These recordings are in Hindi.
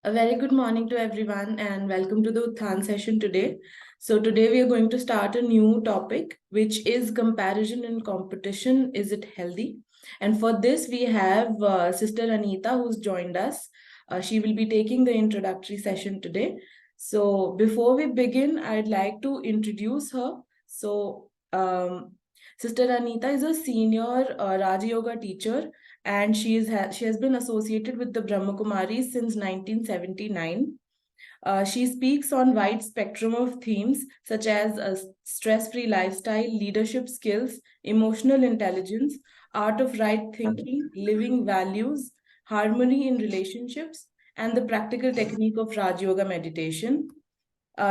A very good morning to everyone and welcome to the Utthan session today. So today we are going to start a new topic, which is comparison and competition. Is it healthy? And for this we have Sister Anita who's joined us. She will be taking the introductory session today. So before we begin, I'd like to introduce her. Sister Anita is a senior Raja Yoga teacher and she has been associated with the Brahma Kumaris since 1979. She speaks on wide spectrum of themes such as stress-free lifestyle, leadership skills, emotional intelligence, art of right thinking, living values, harmony in relationships, and the practical technique of Raj Yoga meditation.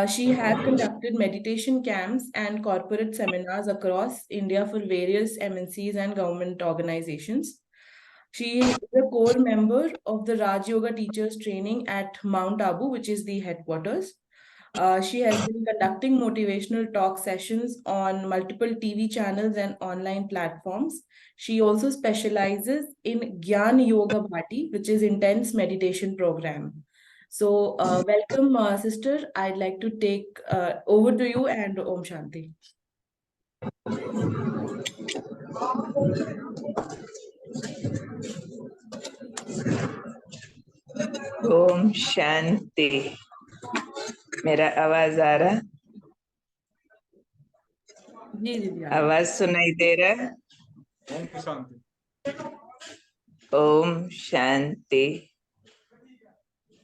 She has conducted meditation camps and corporate seminars across India for various MNCs and government organizations. She is a core member of the Raj Yoga Teachers Training at Mount Abu, which is the headquarters. She has been conducting motivational talk sessions on multiple TV channels and online platforms. She also specializes in Gyan Yoga Bhati, which is intense meditation program. So, welcome, sister. I'd like to take over to you and Om Shanti. Om Shanti. मेरा आवाज आ रहा? जी जी जी आवाज सुनाई दे रहा? ओम शांति।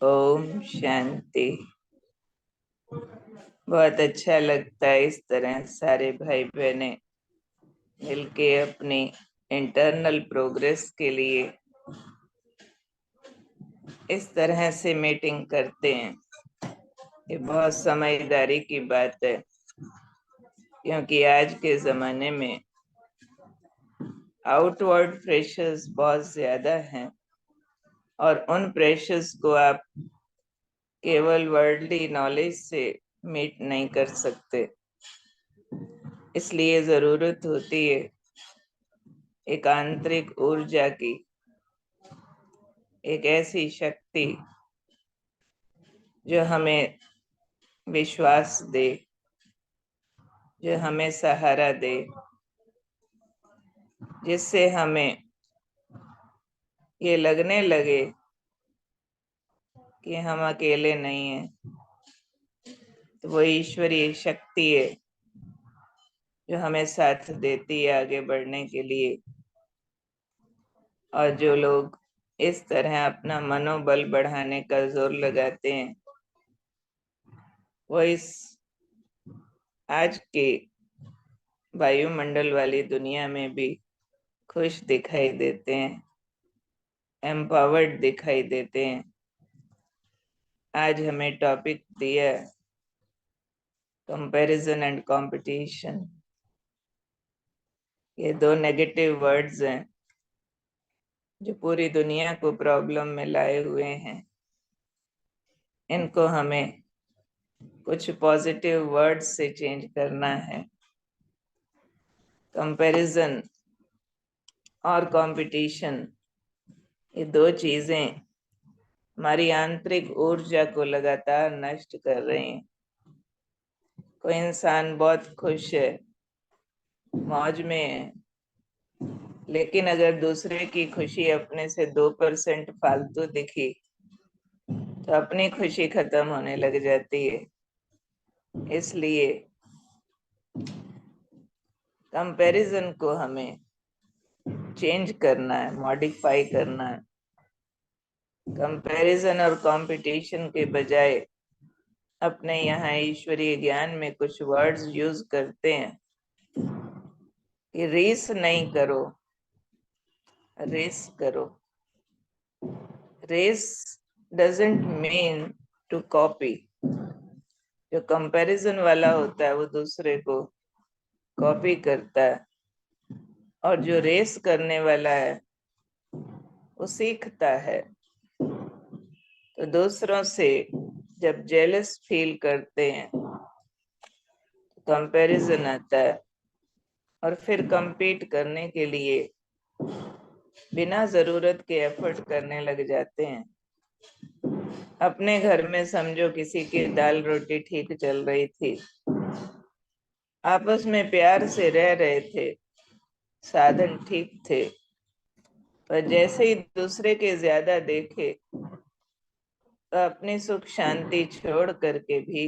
ओम शांति। बहुत अच्छा लगता है इस तरह सारे भाई बहने मिलके अपनी इंटरनल प्रोग्रेस के लिए इस तरह से मीटिंग करते हैं। ये बहुत समझदारी की बात है, क्योंकि आज के जमाने में आउटवर्ड प्रेशर्स बहुत ज्यादा हैं और उन प्रेशर्स को आप केवल वर्ल्डली नॉलेज से मीट नहीं कर सकते। इसलिए जरूरत होती है एक आंतरिक ऊर्जा की, एक ऐसी शक्ति जो हमें विश्वास दे, जो हमें सहारा दे, जिससे हमें ये लगने लगे कि हम अकेले नहीं हैं। तो वो ईश्वरीय शक्ति है जो हमें साथ देती है आगे बढ़ने के लिए। और जो लोग इस तरह अपना मनोबल बढ़ाने का जोर लगाते हैं, वो इस आज के वायुमंडल वाली दुनिया में भी खुश दिखाई देते हैं, एम्पावर्ड दिखाई देते हैं। आज हमें टॉपिक दिया कंपैरिजन एंड कंपटीशन। ये दो नेगेटिव वर्ड्स हैं जो पूरी दुनिया को प्रॉब्लम में लाए हुए हैं। इनको हमें कुछ पॉजिटिव वर्ड्स से चेंज करना है। कंपैरिजन और कंपटीशन, ये दो चीजें हमारी आंतरिक ऊर्जा को लगातार नष्ट कर रही हैं। कोई इंसान बहुत खुश है, मौज में है, लेकिन अगर दूसरे की खुशी अपने से 2% फालतू दिखी तो अपनी खुशी खत्म होने लग जाती है। इसलिए कंपैरिजन को हमें चेंज करना है, मॉडिफाई करना है। कंपैरिजन और कंपटीशन के बजाय अपने यहाँ ईश्वरीय ज्ञान में कुछ वर्ड्स यूज करते हैं कि रेस नहीं करो, रेस करो। Race doesn't mean to copy. जो कंपैरिजन वाला होता है वो दूसरे को कॉपी करता है, और जो रेस करने वाला है वो सीखता है। तो दूसरों से जब जेलस फील करते हैं, कंपैरिजन आता है और फिर compete करने के लिए बिना जरूरत के एफर्ट करने लग जाते हैं। अपने घर में समझो किसी की दाल रोटी ठीक चल रही थी, आपस में प्यार से रह रहे थे, साधन ठीक थे, पर जैसे ही दूसरे के ज्यादा देखे तो अपनी सुख शांति छोड़ करके भी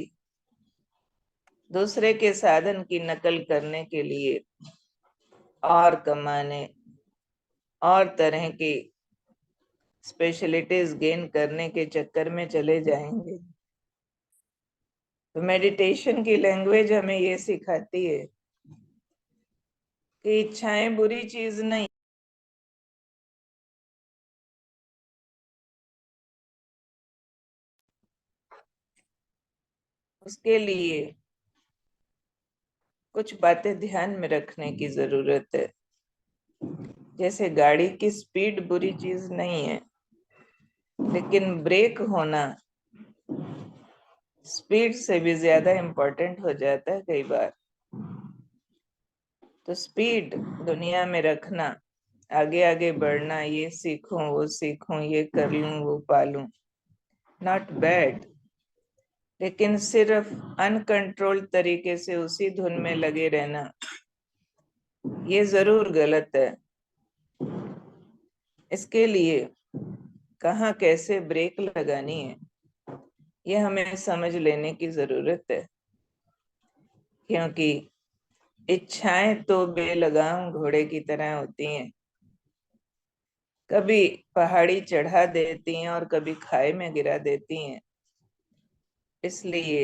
दूसरे के साधन की नकल करने के लिए और कमाने और तरह की स्पेशलिटीज गेन करने के चक्कर में चले जाएंगे। तो मेडिटेशन की लैंग्वेज हमें ये सिखाती है कि इच्छाएं बुरी चीज नहीं, उसके लिए कुछ बातें ध्यान में रखने की जरूरत है। जैसे गाड़ी की स्पीड बुरी चीज नहीं है, लेकिन ब्रेक होना स्पीड से भी ज्यादा इम्पोर्टेंट हो जाता है कई बार। तो स्पीड दुनिया में रखना, आगे आगे बढ़ना, ये सीखूं वो सीखूं, ये कर लूं वो पालूं, नॉट बैड, लेकिन सिर्फ अनकंट्रोल्ड तरीके से उसी धुन में लगे रहना ये जरूर गलत है। इसके लिए कहाँ कैसे ब्रेक लगानी है ये हमें समझ लेने की जरूरत है, क्योंकि इच्छाएं तो बेलगाम घोड़े की तरह होती हैं, कभी पहाड़ी चढ़ा देती हैं और कभी खाई में गिरा देती हैं। इसलिए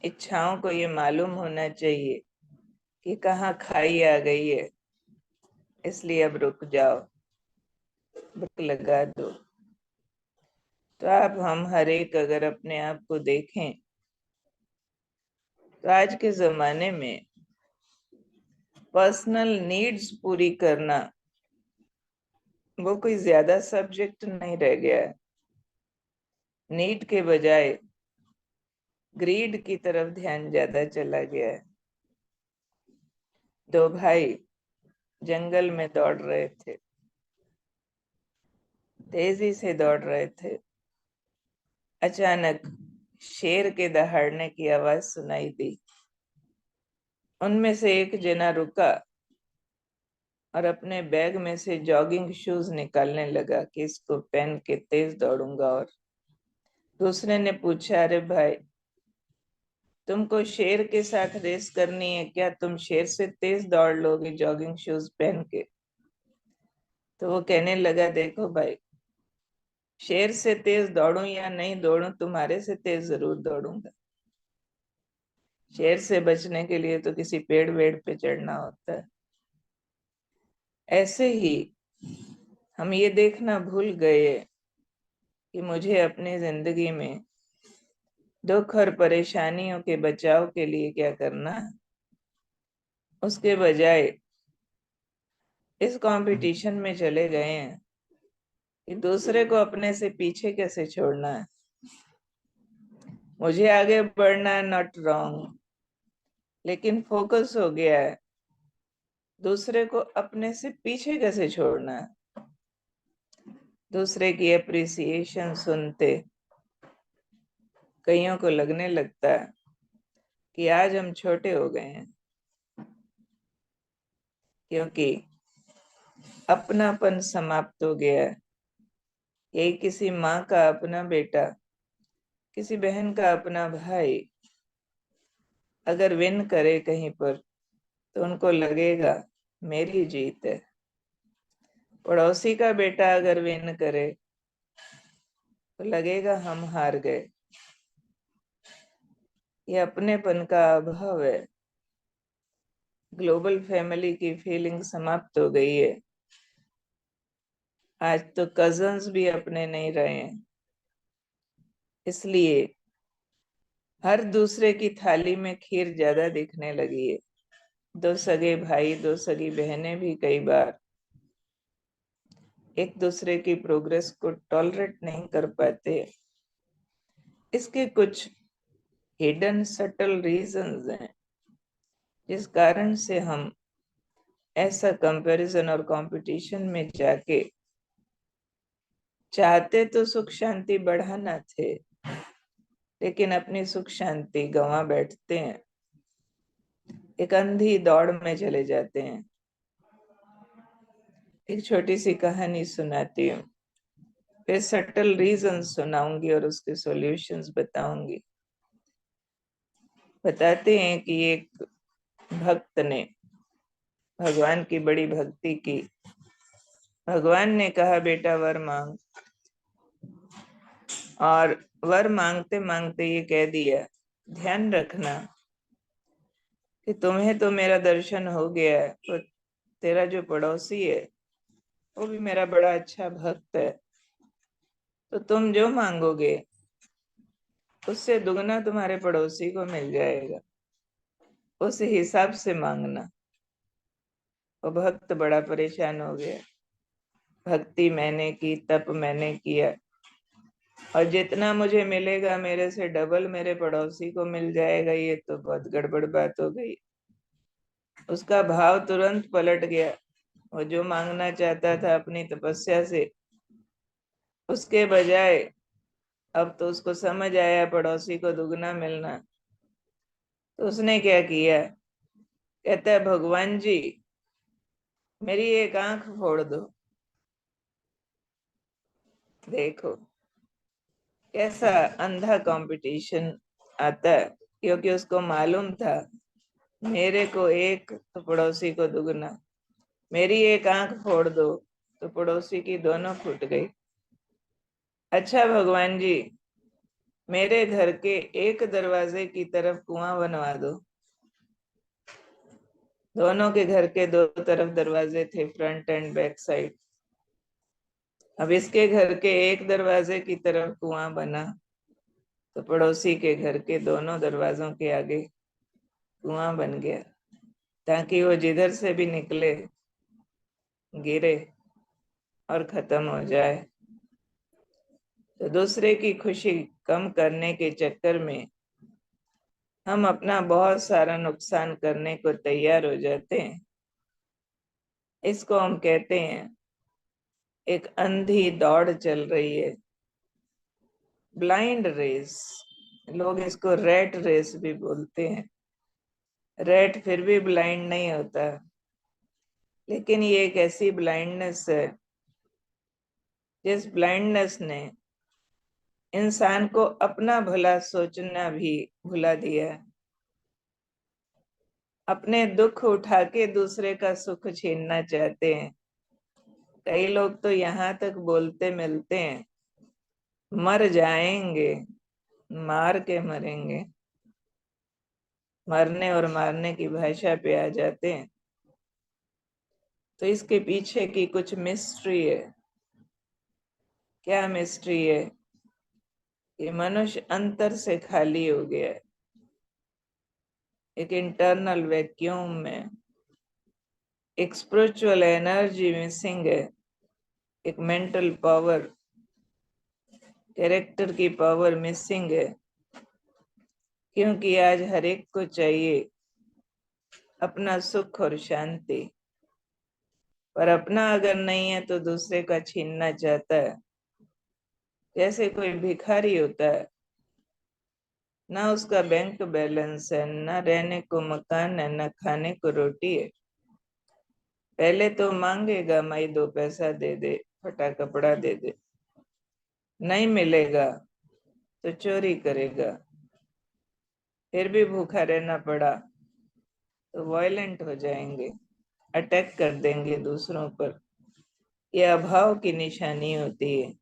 इच्छाओं को ये मालूम होना चाहिए कि कहाँ खाई आ गई है, इसलिए अब रुक जाओ, ब्रेक लगा दो। तो आप हम हर एक अगर अपने आप को देखें तो आज के जमाने में पर्सनल नीड्स पूरी करना वो कोई ज्यादा सब्जेक्ट नहीं रह गया है। नीड के बजाय ग्रीड की तरफ ध्यान ज्यादा चला गया है। दो भाई जंगल में दौड़ रहे थे, तेजी से दौड़ रहे थे। अचानक शेर के दहाड़ने की आवाज सुनाई दी। उनमें से एक जना रुका और अपने बैग में से जॉगिंग शूज निकालने लगा कि इसको पहन के तेज दौड़ूंगा। और दूसरे ने पूछा, अरे भाई, तुमको शेर के साथ रेस करनी है क्या? तुम शेर से तेज दौड़ लोगे जॉगिंग शूज पहन के? तो वो कहने लगा, देखो भाई, शेर से तेज दौड़ूं या नहीं दौड़ूं, तुम्हारे से तेज जरूर दौड़ूंगा। शेर से बचने के लिए तो किसी पेड़ वेड़ पे चढ़ना होता है। ऐसे ही हम ये देखना भूल गए कि मुझे अपनी जिंदगी में दुख और परेशानियों के बचाव के लिए क्या करना है। उसके बजाय इस कंपटीशन में चले गए हैं कि दूसरे को अपने से पीछे कैसे छोड़ना है। मुझे आगे बढ़ना है, नॉट रॉन्ग, लेकिन फोकस हो गया है दूसरे को अपने से पीछे कैसे छोड़ना है। दूसरे की अप्रिसिएशन सुनते कईयों को लगने लगता है कि आज हम छोटे हो गए हैं, क्योंकि अपनापन समाप्त हो गया है। यही किसी माँ का अपना बेटा, किसी बहन का अपना भाई अगर विन करे कहीं पर तो उनको लगेगा मेरी जीत है। पड़ोसी का बेटा अगर विन करे तो लगेगा हम हार गए। ये अपनेपन का अभाव है। ग्लोबल फैमिली की फीलिंग समाप्त हो गई है। आज तो कजन्स भी अपने नहीं रहे हैं। इसलिए हर दूसरे की थाली में खीर ज्यादा दिखने लगी है। दो सगे भाई, दो सगी बहनें भी कई बार एक दूसरे की प्रोग्रेस को टॉलरेट नहीं कर पाते। इसके कुछ हिडन सटल रीजंस हैं जिस कारण से हम ऐसा कंपैरिजन और कंपटीशन में जाके चाहते तो सुख शांति बढ़ाना थे, लेकिन अपनी सुख शांति गंवा बैठते हैं, एक अंधी दौड़ में चले जाते हैं। एक छोटी सी कहानी सुनाती हूँ, फिर सटल रीजन सुनाऊंगी और उसके सॉल्यूशंस बताऊंगी। बताते हैं कि एक भक्त ने भगवान की बड़ी भक्ति की। भगवान ने कहा बेटा वर मांग, और वर मांगते मांगते ये कह दिया ध्यान रखना कि तुम्हें तो मेरा दर्शन हो गया है, पर तेरा जो पड़ोसी है वो भी मेरा बड़ा अच्छा भक्त है, तो तुम जो मांगोगे उससे दुगना तुम्हारे पड़ोसी को मिल जाएगा, उस हिसाब से मांगना। वो भक्त बड़ा परेशान हो गया। भक्ति मैंने की, तप मैंने किया, और जितना मुझे मिलेगा मेरे से डबल मेरे पड़ोसी को मिल जाएगा, ये तो बहुत गड़बड़ बात हो गई। उसका भाव तुरंत पलट गया। वो जो मांगना चाहता था अपनी तपस्या से, उसके बजाय अब तो उसको समझ आया पड़ोसी को दुगना मिलना। तो उसने क्या किया, कहता है भगवान जी मेरी एक आंख फोड़ दो। देखो कैसा अंधा कंपटीशन आता है, क्योंकि उसको मालूम था मेरे को एक तो पड़ोसी को दुगना, मेरी एक आंख फोड़ दो तो पड़ोसी की दोनों फूट गई। अच्छा भगवान जी मेरे घर के एक दरवाजे की तरफ कुआं बनवा दो। दोनों के घर के दो तरफ दरवाजे थे, फ्रंट एंड बैक साइड। अब इसके घर के एक दरवाजे की तरफ कुआं बना, तो पड़ोसी के घर के दोनों दरवाजों के आगे कुआं बन गया, ताकि वो जिधर से भी निकले गिरे और खत्म हो जाए। तो दूसरे की खुशी कम करने के चक्कर में हम अपना बहुत सारा नुकसान करने को तैयार हो जाते हैं। इसको हम कहते हैं एक अंधी दौड़ चल रही है, ब्लाइंड रेस। लोग इसको रैट रेस भी बोलते हैं। रैट फिर भी ब्लाइंड नहीं होता, लेकिन ये एक ऐसी ब्लाइंडनेस है जिस ब्लाइंडनेस ने इंसान को अपना भला सोचना भी भुला दिया है। अपने दुख उठा के दूसरे का सुख छीनना चाहते हैं। कई लोग तो यहाँ तक बोलते मिलते हैं मर जाएंगे, मार के मरेंगे। मरने और मारने की भाषा पे आ जाते हैं। तो इसके पीछे की कुछ मिस्ट्री है। क्या मिस्ट्री है? कि मनुष्य अंतर से खाली हो गया है, एक इंटरनल वैक्यूम में, एक स्पिरिचुअल एनर्जी मिसिंग है, एक मेंटल पावर, कैरेक्टर की पावर मिसिंग है। क्योंकि आज हर एक को चाहिए अपना सुख और शांति, पर अपना अगर नहीं है तो दूसरे का छीनना चाहता है। जैसे कोई भिखारी होता है, ना उसका बैंक बैलेंस है, ना रहने को मकान है, ना खाने को रोटी है। पहले तो मांगेगा माई दो पैसा दे दे, फटा कपड़ा दे दे। नहीं मिलेगा तो चोरी करेगा। फिर भी भूखा रहना पड़ा तो वायलेंट हो जाएंगे, अटैक कर देंगे दूसरों पर। ये अभाव की निशानी होती है।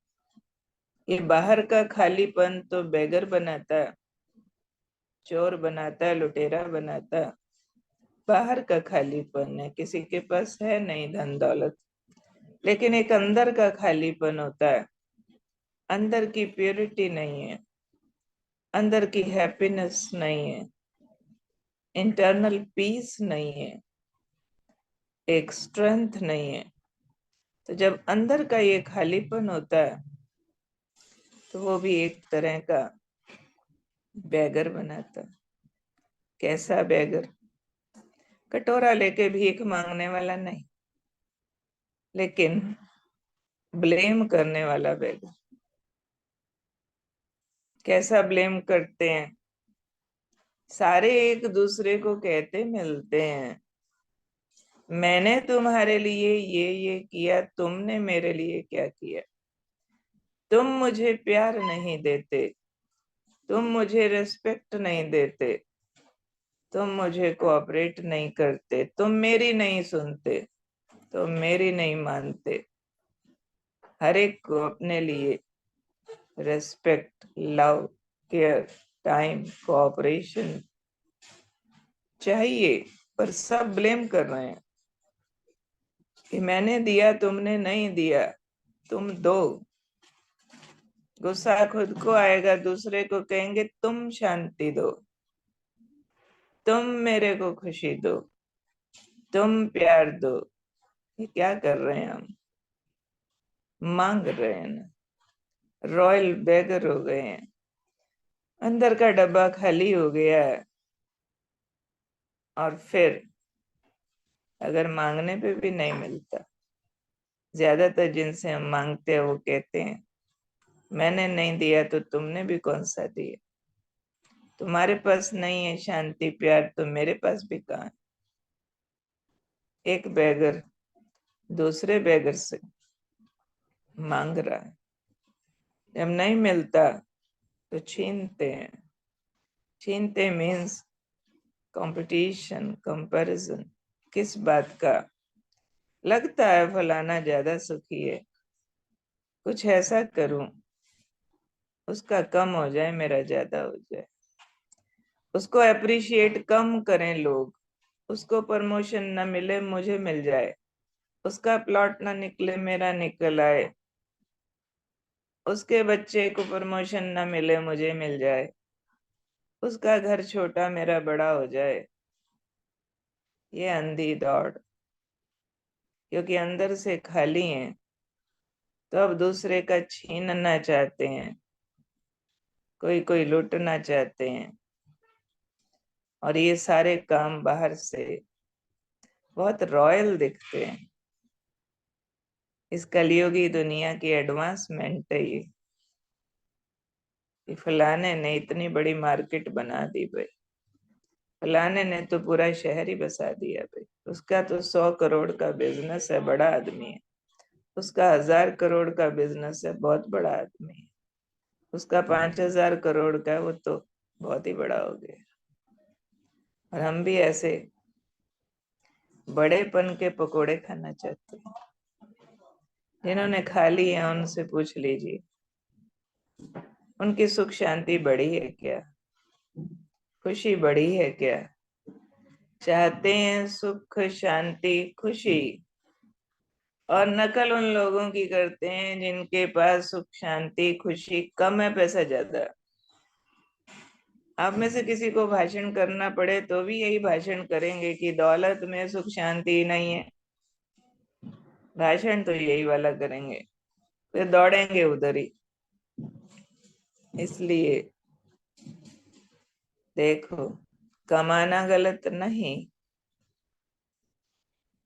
ये बाहर का खालीपन तो बेगर बनाता है, चोर बनाता है, लुटेरा बनाता है। बाहर का खालीपन है, किसी के पास है नहीं धन दौलत, लेकिन एक अंदर का खालीपन होता है। अंदर की प्योरिटी नहीं है, अंदर की हैप्पीनेस नहीं है, इंटरनल पीस नहीं है, एक स्ट्रेंथ नहीं है। तो जब अंदर का ये खालीपन होता है तो वो भी एक तरह का बैगर बनाता है। कैसा बैगर? कटोरा लेके भीख मांगने वाला नहीं, लेकिन ब्लेम करने वाला बेगर। कैसा ब्लेम करते हैं? सारे एक दूसरे को कहते मिलते हैं, मैंने तुम्हारे लिए ये किया, तुमने मेरे लिए क्या किया? तुम मुझे प्यार नहीं देते, तुम मुझे रिस्पेक्ट नहीं देते, तुम मुझे कोऑपरेट नहीं करते, तुम मेरी नहीं सुनते, तुम मेरी नहीं मानते। हर एक को अपने लिए respect, love, care, time, cooperation चाहिए, पर सब ब्लेम कर रहे हैं कि मैंने दिया, तुमने नहीं दिया, तुम दो। गुस्सा खुद को आएगा, दूसरे को कहेंगे तुम शांति दो, तुम मेरे को खुशी दो, तुम प्यार दो। ये क्या कर रहे हैं हम? मांग रहे हैं ना, रॉयल बेगर हो गए हैं। अंदर का डब्बा खाली हो गया है, और फिर अगर मांगने पे भी नहीं मिलता, ज्यादातर जिनसे हम मांगते हैं वो कहते हैं मैंने नहीं दिया तो तुमने भी कौन सा दिया, तुम्हारे पास नहीं है शांति प्यार तो मेरे पास भी कहाँ है। एक बेगर दूसरे बेगर से मांग रहा है, जब नहीं मिलता तो छीनते हैं। छीनते मीन्स कंपटीशन, कंपैरिजन। किस बात का? लगता है फलाना ज्यादा सुखी है, कुछ ऐसा करूं उसका कम हो जाए मेरा ज्यादा हो जाए। उसको अप्रिशिएट कम करें लोग, उसको प्रमोशन ना मिले मुझे मिल जाए, उसका प्लॉट ना निकले मेरा निकल आए, उसके बच्चे को प्रमोशन ना मिले मुझे मिल जाए, उसका घर छोटा मेरा बड़ा हो जाए। ये अंधी दौड़, क्योंकि अंदर से खाली हैं तो अब दूसरे का छीनना चाहते हैं, कोई कोई लूटना चाहते हैं, और ये सारे काम बाहर से बहुत रॉयल दिखते हैं। इस कलयुगी दुनिया की एडवांसमेंट है ये। फलाने ने इतनी बड़ी मार्केट बना दी भाई, फलाने ने तो पूरा शहर ही बसा दिया भाई, उसका तो 100 करोड़ का बिजनेस है, बड़ा आदमी है, उसका 1000 करोड़ का बिजनेस है, बहुत बड़ा आदमी है, उसका 5000 करोड़ का है, वो तो बहुत ही बड़ा हो गया। और हम भी ऐसे बड़ेपन के पकोड़े खाना चाहते हैं। जिन्होंने खा लिए हैं उनसे पूछ लीजिए उनकी सुख शांति बढ़ी है क्या, खुशी बढ़ी है क्या? चाहते हैं सुख शांति खुशी, और नकल उन लोगों की करते हैं जिनके पास सुख शांति खुशी कम है, पैसा ज्यादा है। आप में से किसी को भाषण करना पड़े तो भी यही भाषण करेंगे कि दौलत में सुख शांति नहीं है, भाषण तो यही वाला करेंगे, फिर दौड़ेंगे उधर ही। इसलिए देखो, कमाना गलत नहीं,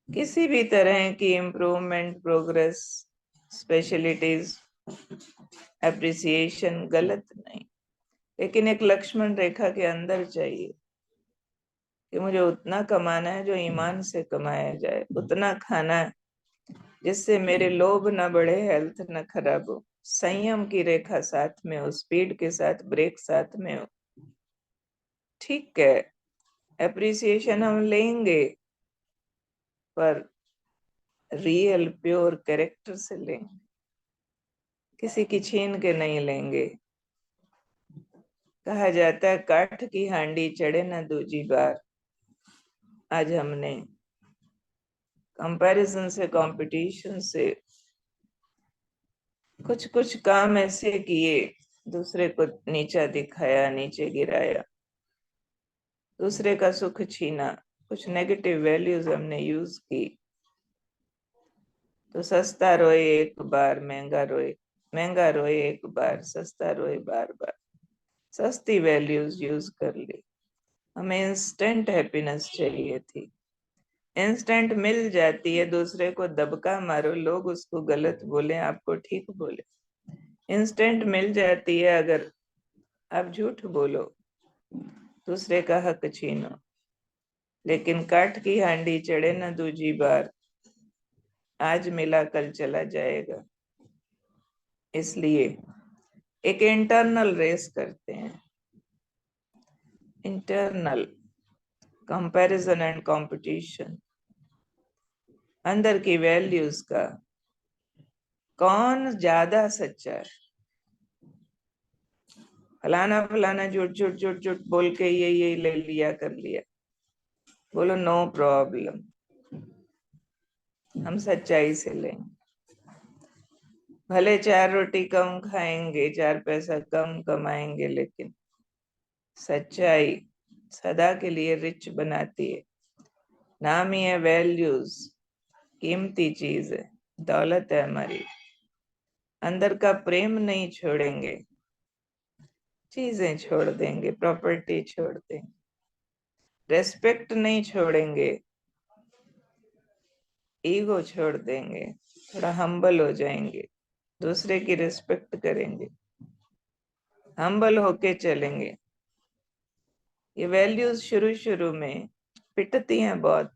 किसी भी तरह की इम्प्रूवमेंट, प्रोग्रेस, स्पेशलिटीज, एप्रिसिएशन गलत नहीं, लेकिन एक लक्ष्मण रेखा के अंदर चाहिए कि मुझे उतना कमाना है जो ईमान से कमाया जाए, उतना खाना है जिससे मेरे लोभ न बढ़े, हेल्थ न खराब हो, संयम की रेखा साथ में हो, स्पीड के साथ ब्रेक साथ में हो। ठीक है, एप्रिसिएशन हम लेंगे, पर रियल प्योर कैरेक्टर से लेंगे, किसी की छीन के नहीं लेंगे। कहा जाता है काठ की हांडी चढ़े न दूजी बार। आज हमने कंपैरिजन से, कंपटीशन से कुछ कुछ काम ऐसे किए, दूसरे को नीचा दिखाया, नीचे गिराया, दूसरे का सुख छीना, कुछ नेगेटिव वैल्यूज हमने यूज की। तो सस्ता रोए एक बार महंगा रोए, महंगा रोए एक बार सस्ता रोए बार बार। सस्ती वैल्यूज यूज कर ली, हमें इंस्टेंट हैप्पीनेस चाहिए थी, इंस्टेंट मिल जाती है, दूसरे को दबका मारो, लोग उसको गलत बोले, आपको ठीक बोले। इंस्टेंट मिल जाती है अगर आप झूठ बोलो, दूसरे का हक छीनो। लेकिन काठ की हांडी चढ़े न दूजी बार, आज मिला कल चला जाएगा। इसलिए एक इंटरनल रेस करते हैं, इंटरनल कंपैरिजन एंड कंपटीशन, अंदर की वैल्यूज का, कौन ज्यादा सच्चा है। फलाना फलाना झूठ झूठ झूठ झूठ बोल के ये ले लिया कर लिया, बोलो नो प्रॉब्लम, हम सच्चाई से लेंगे। भले 4 रोटी कम खाएंगे, 4 पैसा कम कमाएंगे, लेकिन सच्चाई सदा के लिए रिच बनाती है। नाम ही है वैल्यूज, कीमती चीज है, दौलत है हमारी। अंदर का प्रेम नहीं छोड़ेंगे, चीजें छोड़ देंगे, प्रॉपर्टी छोड़ देंगे। रेस्पेक्ट नहीं छोड़ेंगे, ईगो छोड़ देंगे, थोड़ा हम्बल हो जाएंगे, दूसरे की रिस्पेक्ट करेंगे, हम्बल होके चलेंगे। ये वैल्यूज शुरू शुरू में पिटती हैं बहुत,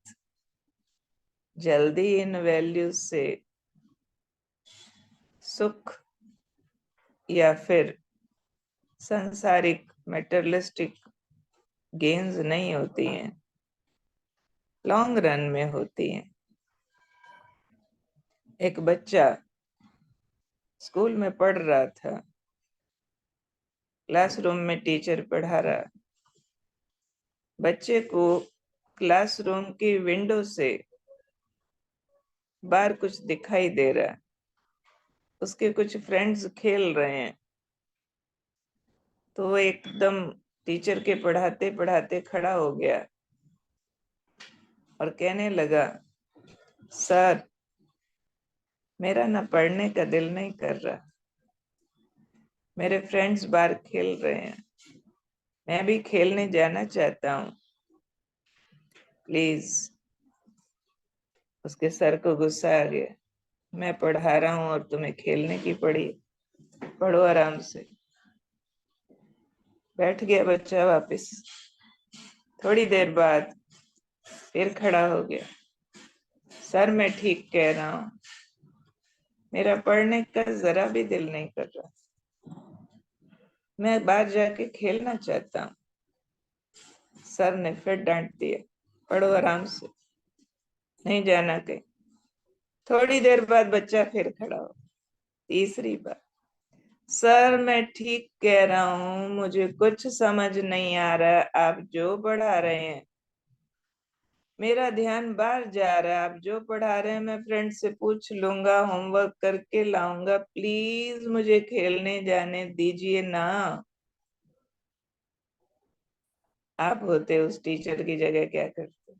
जल्दी इन वैल्यूज से सुख या फिर सांसारिक मेटेरियलिस्टिक गेन्स नहीं होती हैं, लॉन्ग रन में होती हैं। एक बच्चा स्कूल में पढ़ रहा था, क्लासरूम में टीचर पढ़ा रहा, बच्चे को क्लासरूम की विंडो से बाहर कुछ दिखाई दे रहा है, उसके कुछ फ्रेंड्स खेल रहे हैं, तो वो एकदम टीचर के पढ़ाते पढ़ाते खड़ा हो गया और कहने लगा, सर मेरा ना पढ़ने का दिल नहीं कर रहा, मेरे फ्रेंड्स बाहर खेल रहे हैं, मैं भी खेलने जाना चाहता हूँ, प्लीज। उसके सर को गुस्सा आ गया, मैं पढ़ा रहा हूँ और तुम्हें खेलने की पड़ी, पढ़ो आराम से। बैठ गया बच्चा वापस। थोड़ी देर बाद फिर खड़ा हो गया, सर मैं ठीक कह रहा हूँ, मेरा पढ़ने का जरा भी दिल नहीं कर रहा, मैं बाहर जाके खेलना चाहता हूँ। सर ने फिर डांट दिया, पढ़ो आराम से, नहीं जाना कहीं। थोड़ी देर बाद बच्चा फिर खड़ा हो, तीसरी बार, सर मैं ठीक कह रहा हूँ, मुझे कुछ समझ नहीं आ रहा, आप जो पढ़ा रहे हैं, मेरा ध्यान बाहर जा रहा है, आप जो पढ़ा रहे हैं मैं फ्रेंड से पूछ लूंगा, होमवर्क करके लाऊंगा, प्लीज मुझे खेलने जाने दीजिए ना। आप होते उस टीचर की जगह क्या करते?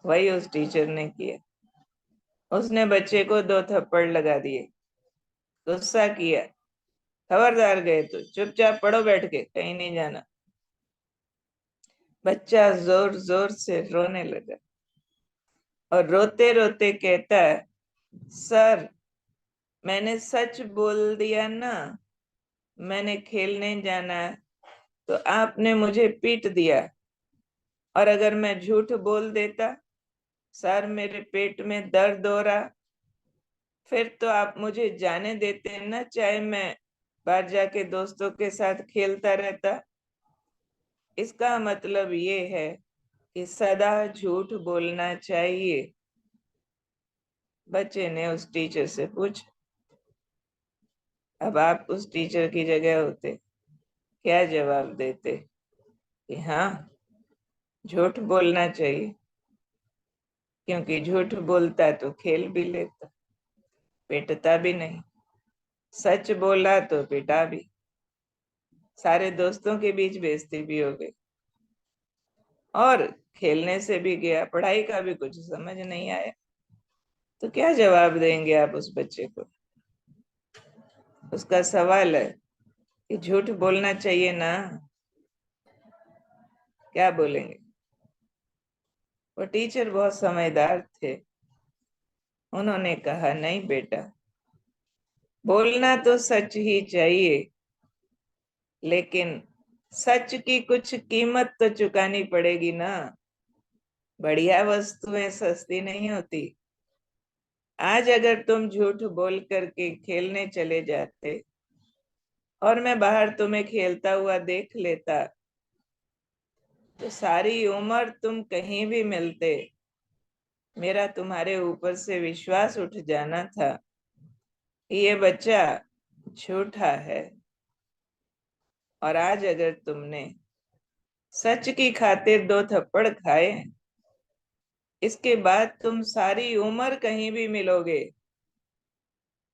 वही उस टीचर ने किया, उसने बच्चे को 2 थप्पड़ लगा दिए, गुस्सा किया, खबरदार गए तो चुपचाप पढ़ो बैठ के, कहीं नहीं जाना। बच्चा जोर जोर से रोने लगा और रोते रोते कहता है, सर मैंने सच बोल दिया ना, मैंने खेलने जाना है, तो आपने मुझे पीट दिया, और अगर मैं झूठ बोल देता, सर मेरे पेट में दर्द हो रहा, फिर तो आप मुझे जाने देते ना, चाहे मैं बाहर जाके दोस्तों के साथ खेलता रहता। इसका मतलब ये है कि सदा झूठ बोलना चाहिए। बच्चे ने उस टीचर से पूछा, अब आप उस टीचर की जगह होते, क्या जवाब देते? कि हाँ, झूठ बोलना चाहिए, क्योंकि झूठ बोलता तो खेल भी लेता, पिटता भी नहीं, सच बोला तो पिटा भी, सारे दोस्तों के बीच बेइज्जती भी हो गई, और खेलने से भी गया, पढ़ाई का भी कुछ समझ नहीं आया। तो क्या जवाब देंगे आप उस बच्चे को? उसका सवाल है कि झूठ बोलना चाहिए ना, क्या बोलेंगे? वो टीचर बहुत समझदार थे। उन्होंने कहा, नहीं बेटा, बोलना तो सच ही चाहिए, लेकिन सच की कुछ कीमत तो चुकानी पड़ेगी ना। बढ़िया वस्तुएं सस्ती नहीं होती। आज अगर तुम झूठ बोल करके खेलने चले जाते और मैं बाहर तुम्हें खेलता हुआ देख लेता, तो सारी उम्र तुम कहीं भी मिलते, मेरा तुम्हारे ऊपर से विश्वास उठ जाना था कि ये बच्चा झूठा है। और आज अगर तुमने सच की खातिर 2 थप्पड़ खाए, इसके बाद तुम सारी उम्र कहीं भी मिलोगे,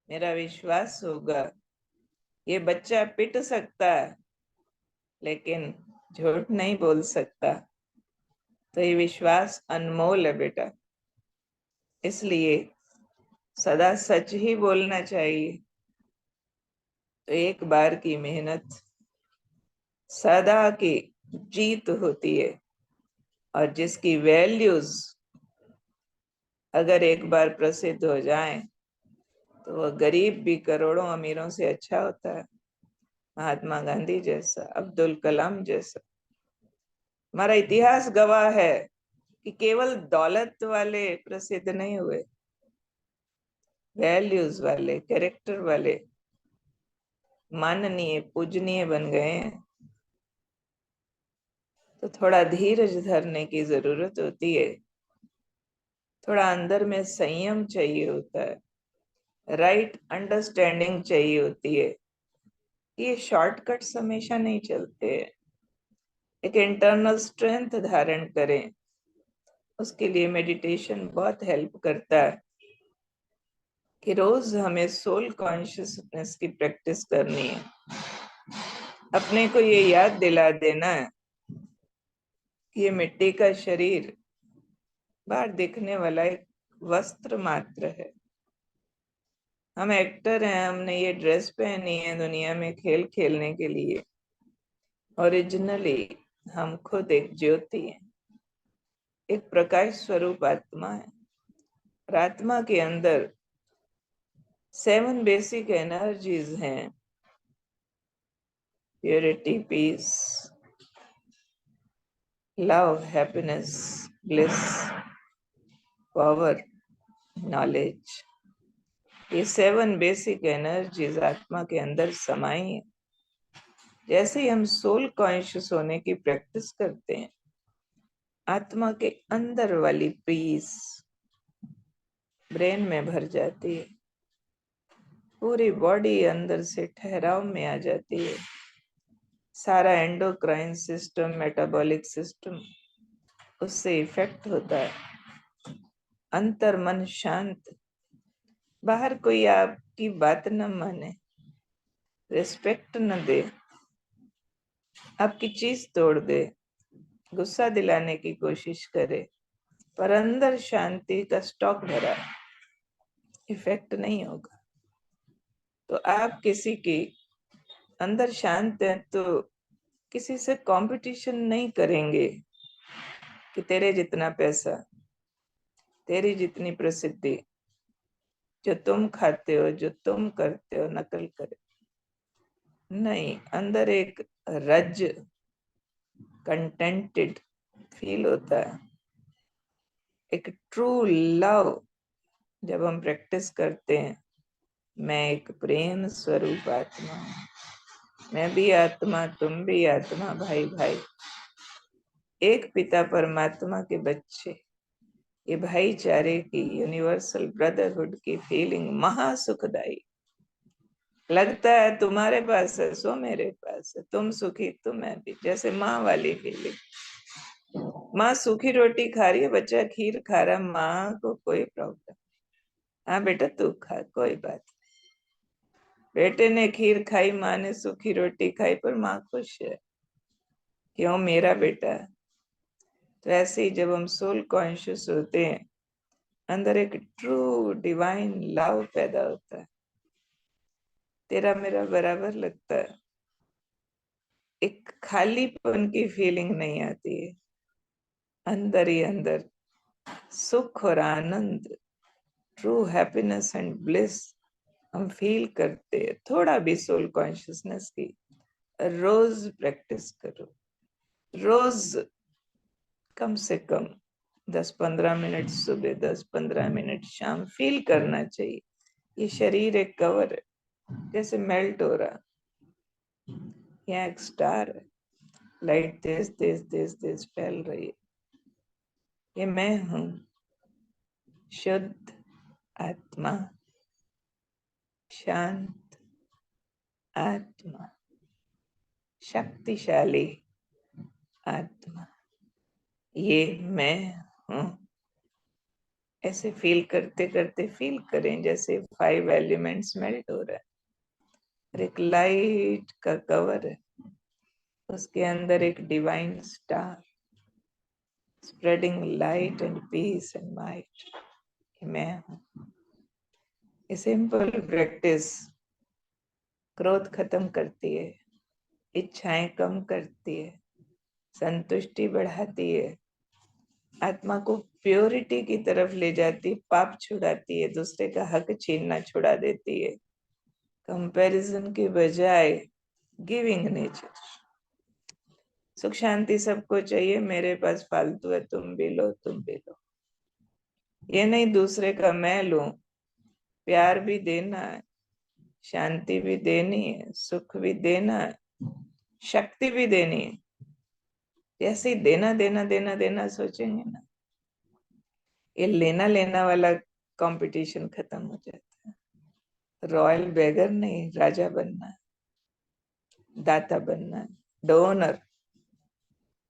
मेरा विश्वास होगा ये बच्चा पिट सकता है लेकिन झूठ नहीं बोल सकता। तो ये विश्वास अनमोल है बेटा। इसलिए सदा सच ही बोलना चाहिए। तो एक बार की मेहनत सदा की जीत होती है। और जिसकी वैल्यूज अगर एक बार प्रसिद्ध हो जाएं, तो वह गरीब भी करोड़ों अमीरों से अच्छा होता है। महात्मा गांधी जैसा, अब्दुल कलाम जैसा। हमारा इतिहास गवाह है कि केवल दौलत वाले प्रसिद्ध नहीं हुए, वैल्यूज वाले, कैरेक्टर वाले माननीय, पूजनीय बन गए हैं। तो थोड़ा धीरज धरने की जरूरत होती है, थोड़ा अंदर में संयम चाहिए होता है, राइट अंडरस्टैंडिंग चाहिए होती है। ये शॉर्टकट्स हमेशा नहीं चलते। एक इंटरनल स्ट्रेंथ धारण करें, उसके लिए मेडिटेशन बहुत हेल्प करता है। कि रोज हमें सोल कॉन्शियसनेस की प्रैक्टिस करनी है। अपने को ये याद दिला देना है कि ये मिट्टी का शरीर बाहर दिखने वाला एक वस्त्र मात्र है। हम एक्टर हैं, हमने ये ड्रेस पहनी है दुनिया में खेल खेलने के लिए। ओरिजिनली हम खुद एक ज्योति हैं, एक प्रकाश स्वरूप आत्मा है। और आत्मा के अंदर 7 बेसिक एनर्जीज हैं। Purity, peace, love, happiness, bliss, power, knowledge. ये 7 बेसिक एनर्जीज आत्मा के अंदर समाई है। जैसे ही हम सोल कॉन्शियस होने की प्रैक्टिस करते हैं, आत्मा के अंदर वाली पीस ब्रेन में भर जाती है, पूरी बॉडी अंदर से ठहराव में आ जाती है। सारा एंडोक्राइन सिस्टम, मेटाबॉलिक सिस्टम उससे इफेक्ट होता है। अंतर मन शांत। बाहर कोई आपकी बात न माने, रिस्पेक्ट न दे, आपकी चीज तोड़ दे, गुस्सा दिलाने की कोशिश करे, पर अंदर शांति का स्टॉक भरा है, इफेक्ट नहीं होगा। तो आप किसी की अंदर शांत है तो किसी से कंपटीशन नहीं करेंगे कि तेरे जितना पैसा, तेरी जितनी प्रसिद्धि, जो तुम खाते हो, जो तुम करते हो, नकल करे। नहीं, अंदर एक रज, कंटेंटेड फील होता है। एक ट्रू लव जब हम प्रैक्टिस करते हैं, मैं एक प्रेम स्वरूप आत्मा हूँ, मैं भी आत्मा, तुम भी आत्मा, भाई भाई, एक पिता परमात्मा के बच्चे। ये भाईचारे की, यूनिवर्सल ब्रदरहुड की फीलिंग महासुखदायी। लगता है तुम्हारे पास है सो मेरे पास है, तुम सुखी तो मैं भी, जैसे माँ वाली फीलिंग। माँ सूखी रोटी खा रही है, बच्चा खीर खा रहा है, माँ को कोई प्रॉब्लम। हाँ बेटा तू खा, कोई बात। बेटे ने खीर खाई, माँ ने सूखी रोटी खाई, पर माँ खुश है, क्यों, मेरा बेटा है। तो ऐसे ही जब हम सोल कॉन्शियस होते हैं, अंदर एक ट्रू डिवाइन लव पैदा होता है। तेरा मेरा बराबर लगता है। एक खालीपन की फीलिंग नहीं आती है, अंदर ही अंदर सुख और आनंद, ट्रू हैप्पीनेस एंड ब्लिस हम फील करते हैं। थोड़ा भी सोल कॉन्शियसनेस की रोज प्रैक्टिस करो। रोज कम से कम 10-15 मिनट सुबह, 10-15 मिनट शाम फील करना चाहिए। ये शरीर एक कवर है, जैसे मेल्ट हो रहा। यहाँ एक स्टार है, लाइट तेज तेज तेज तेज फैल रही है। ये मैं हूं, शुद्ध आत्मा, शांत आत्मा, शक्तिशाली आत्मा। ये मैं हूं। ऐसे फील करते करते फील करें जैसे 5 एलिमेंट्स मेल्ट हो रहा है और एक लाइट का कवर है, उसके अंदर एक divine star spreading light and peace and might. मैं हूं। ये सिंपल प्रैक्टिस क्रोध खत्म करती है, इच्छाएं कम करती है, संतुष्टि बढ़ाती है, आत्मा को प्योरिटी की तरफ ले जाती, पाप छुड़ाती है, दूसरे का हक छीनना छुड़ा देती है। कंपैरिजन के बजाय गिविंग नेचर। सुख शांति सबको चाहिए, मेरे पास फालतू है, तुम भी लो, तुम भी लो। ये नहीं दूसरे का मैं लूं। प्यार भी देना है, शांति भी देनी है, सुख भी देना है, शक्ति भी देनी है। जैसे ही देना देना देना देना सोचेंगे ना, ये लेना लेना वाला कंपटीशन खत्म हो जाता है। रॉयल बेगर नहीं, राजा बनना है, दाता बनना है, डोनर।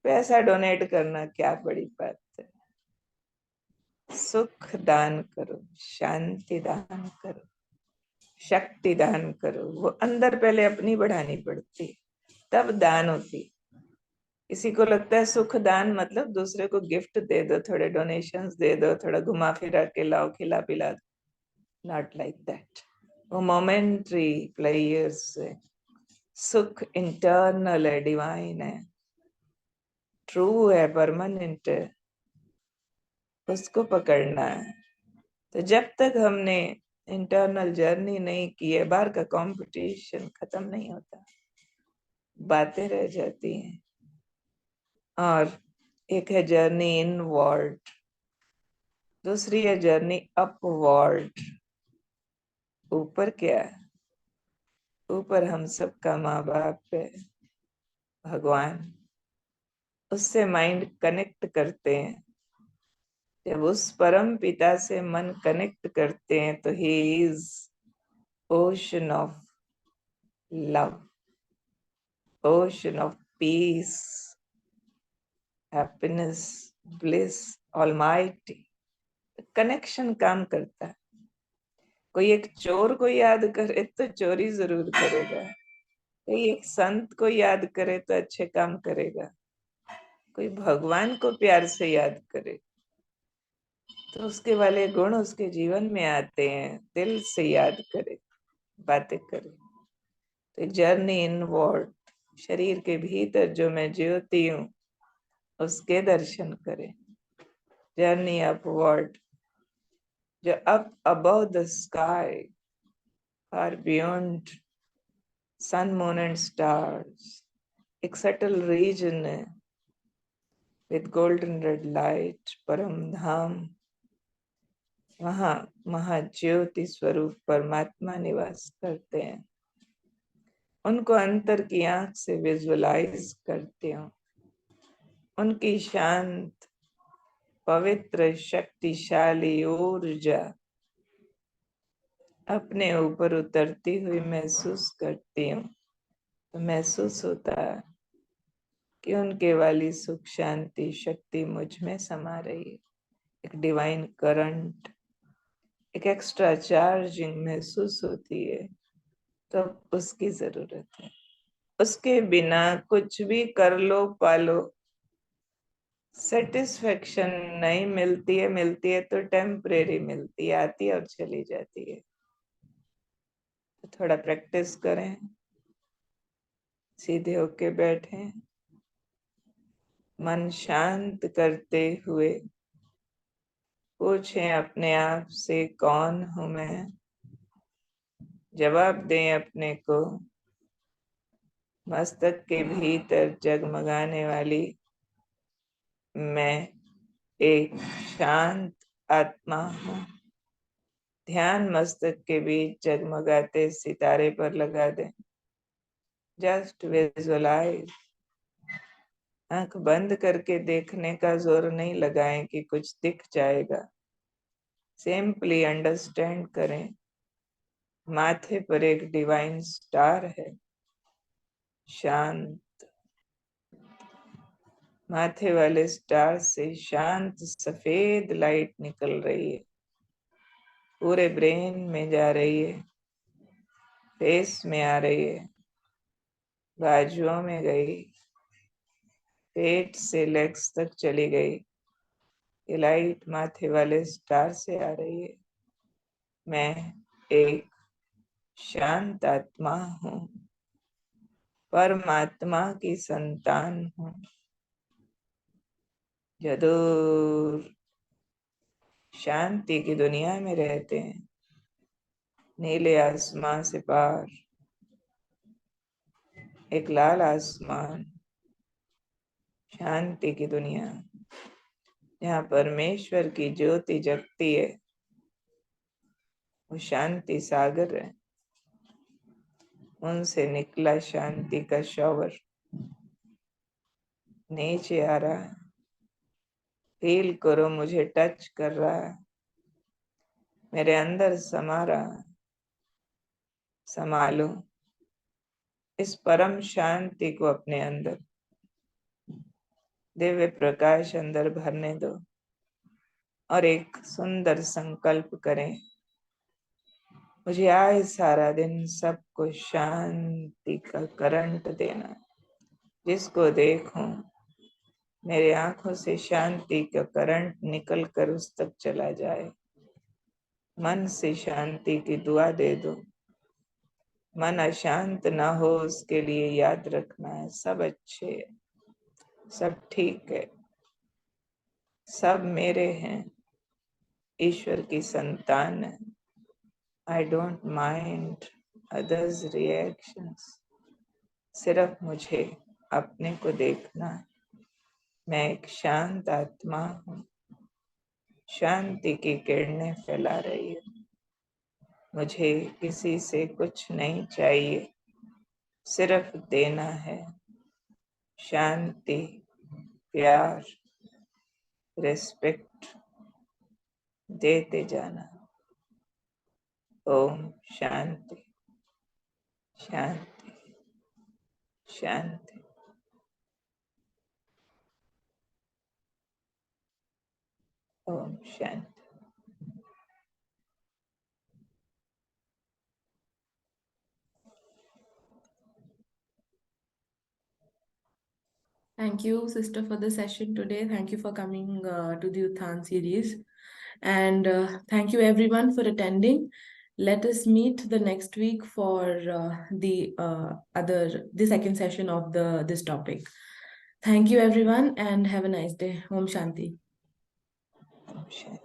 पैसा डोनेट करना क्या बड़ी बात है। सुख दान करो, शांति दान करो, शक्ति दान करो। वो अंदर पहले अपनी बढ़ानी पड़ती, तब दान होती। किसी को लगता है सुख दान मतलब दूसरे को गिफ्ट दे दो, थोड़े डोनेशंस दे दो, थोड़ा घुमा फिरा के लाओ, खिला पिला दो। Not like that. वो मोमेंट्री प्लेयर्स है। सुख इंटरनल है, डिवाइन है, ट्रू है, परमानेंट है। उसको पकड़ना है। तो जब तक हमने इंटरनल जर्नी नहीं की है, बाहर का कंपटीशन खत्म नहीं होता, बातें रह जाती हैं। और एक है जर्नी इनवर्ड, दूसरी है जर्नी अपवर्ड। ऊपर क्या है? ऊपर हम सबका माँ बाप है, भगवान। उससे माइंड कनेक्ट करते हैं। जब उस परम पिता से मन कनेक्ट करते हैं तो he is ocean of love, ocean of peace, happiness, bliss, almighty. Connection काम करता है। कोई एक चोर को याद करे तो चोरी जरूर करेगा, कोई एक संत को याद करे तो अच्छे काम करेगा, कोई भगवान को प्यार से याद करे तो उसके वाले गुण उसके जीवन में आते हैं। दिल से याद करे, बातें करे। तो जर्नी इनवर्ड, शरीर के भीतर जो मैं ज्योति हूँ उसके दर्शन करें। जर्नी अपवर्ड, जो up above the sky, far beyond sun moon and stars. एक सटल रीजन है with golden red light, Param Dham. वहां महाज्योति स्वरूप परमात्मा निवास करते हैं। उनको अंतर की आंख से विजुअलाइज करते हो। उनकी शांत, पवित्र, शक्तिशाली ऊर्जा अपने ऊपर उतरती हुई महसूस करती हूँ। तो महसूस होता है कि उनके वाली सुख शांति शक्ति मुझ में समा रही है। एक डिवाइन करंट, एक एक्स्ट्रा चार्जिंग महसूस होती है। तो उसकी जरूरत है। उसके बिना कुछ भी कर लो पालो, सेटिस्फेक्शन नहीं मिलती है। मिलती है तो टेम्परेरी मिलती है, आती है और चली जाती है। तो थोड़ा प्रैक्टिस करें, सीधे होके बैठें, मन शांत करते हुए पूछें अपने आप से कौन हूं मैं, जवाब दें अपने को। मस्तक के भीतर जगमगाने वाली मैं एक शांत आत्मा हूँ। ध्यान मस्तक के बीच जगमगाते सितारे पर लगा दें। Just visualize. आंख बंद करके देखने का जोर नहीं लगाएं कि कुछ दिख जाएगा। सिंपली अंडरस्टैंड करें, माथे पर एक डिवाइन स्टार है, शांत। माथे वाले स्टार से शांत सफेद लाइट निकल रही है, पूरे ब्रेन में जा रही है, फेस में आ रही है, बाजुओं में गई, पेट से लेग्स तक चली गई। ये लाइट माथे वाले स्टार से आ रही है। मैं एक शांत आत्मा हूँ, परमात्मा की संतान हूँ। जो दूर शांति की दुनिया में रहते हैं, नीले आसमान से पार एक लाल आसमान, शांति की दुनिया जहाँ परमेश्वर की ज्योति जगती है, वो शांति सागर है। उनसे निकला शांति का शॉवर नीचे आ रहा है। फील करो, मुझे टच कर रहा है, मेरे अंदर समा रहा है। संभालो इस परम शांति को अपने अंदर, दिव्य प्रकाश अंदर भरने दो और एक सुंदर संकल्प करें, मुझे आए सारा दिन सबको शांति का करंट देना। जिसको देखूं मेरे आंखों से शांति का करंट निकल कर उस तक चला जाए। मन से शांति की दुआ दे दो। मन अशांत ना हो उसके लिए याद रखना है, सब अच्छे है, सब ठीक है, सब मेरे हैं, ईश्वर की संतान है। I don't mind others reactions. सिर्फ मुझे अपने को देखना है। मैं एक शांत आत्मा हूँ, शांति की किरणें फैला रही है। मुझे किसी से कुछ नहीं चाहिए, सिर्फ देना है। शांति, प्यार, रिस्पेक्ट देते जाना। ओम शांति, शांति, शांति। Om Shanti. Thank you, sister, for the session today. Thank you for coming to the Uthan series. And thank you, everyone, for attending. Let us meet the next week for the second session of this topic. Thank you, everyone, and have a nice day. Om Shanti. Om Shanti.